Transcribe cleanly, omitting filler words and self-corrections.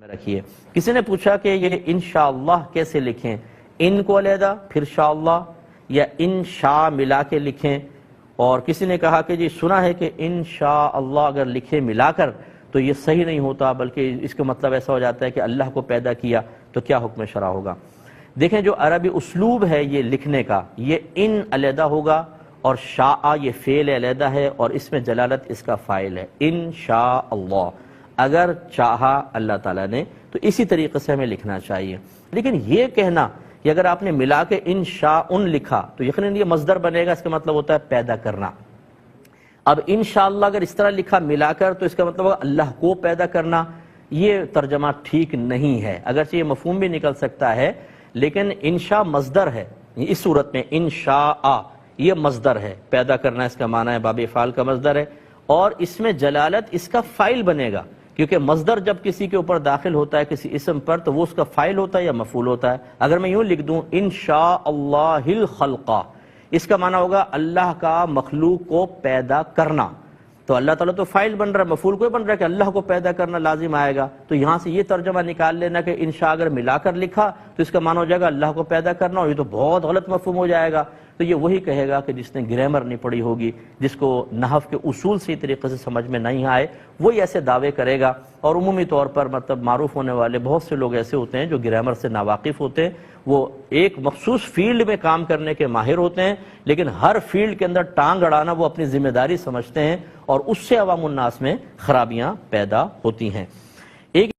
میں رکھیے۔ کسی نے پوچھا کہ یہ انشاءاللہ کیسے لکھیں، ان کو علیحدہ پھر شاءاللہ یا انشاء ملا کے لکھیں، اور کسی نے کہا کہ جی سنا ہے کہ انشاءاللہ اگر لکھیں ملا کر تو یہ صحیح نہیں ہوتا، بلکہ اس کا مطلب ایسا ہو جاتا ہے کہ اللہ کو پیدا کیا، تو کیا حکم شرع ہوگا؟ دیکھیں جو عربی اسلوب ہے یہ لکھنے کا، یہ ان علیحدہ ہوگا اور شاء یہ فعل علیحدہ ہے، اور اس میں جلالت اس کا فاعل ہے، انشاءاللہ، اگر چاہا اللہ تعالیٰ نے، تو اسی طریقے سے ہمیں لکھنا چاہیے۔ لیکن یہ کہنا کہ اگر آپ نے ملا کے انشاء لکھا تو یقیناً یہ مصدر بنے گا، اس کا مطلب ہوتا ہے پیدا کرنا۔ اب انشاءاللہ اگر اس طرح لکھا ملا کر تو اس کا مطلب ہوگا اللہ کو پیدا کرنا، یہ ترجمہ ٹھیک نہیں ہے، اگرچہ یہ مفہوم بھی نکل سکتا ہے، لیکن انشاء مصدر ہے، اس صورت میں انشاء یہ مصدر ہے، پیدا کرنا اس کا معنی ہے، باب افعال کا مصدر ہے، اور اس میں جلالت اس کا فاعل بنے گا، کیونکہ مصدر جب کسی کے اوپر داخل ہوتا ہے کسی اسم پر تو وہ اس کا فاعل ہوتا ہے یا مفعول ہوتا ہے۔ اگر میں یوں لکھ دوں انشاءاللہ الخلق، اس کا معنی ہوگا اللہ کا مخلوق کو پیدا کرنا، تو اللہ تعالیٰ تو فاعل بن رہا ہے، مفعول کوئی بن رہا ہے کہ اللہ کو پیدا کرنا لازم آئے گا، تو یہاں سے یہ ترجمہ نکال لینا کہ انشاء اگر ملا کر لکھا تو اس کا معنی ہو جائے گا اللہ کو پیدا کرنا، اور یہ تو بہت غلط مفہوم ہو جائے گا۔ تو یہ وہی کہے گا کہ جس نے گرامر نہیں پڑھی ہوگی، جس کو نحو کے اصول صحیح طریقے سے سمجھ میں نہیں آئے، وہی ایسے دعوے کرے گا۔ اور عمومی طور پر مطلب معروف ہونے والے بہت سے لوگ ایسے ہوتے ہیں جو گرامر سے ناواقف ہوتے ہیں، وہ ایک مخصوص فیلڈ میں کام کرنے کے ماہر ہوتے ہیں، لیکن ہر فیلڈ کے اندر ٹانگ اڑانا وہ اپنی ذمہ داری سمجھتے ہیں، اور اس سے عوام الناس میں خرابیاں پیدا ہوتی ہیں۔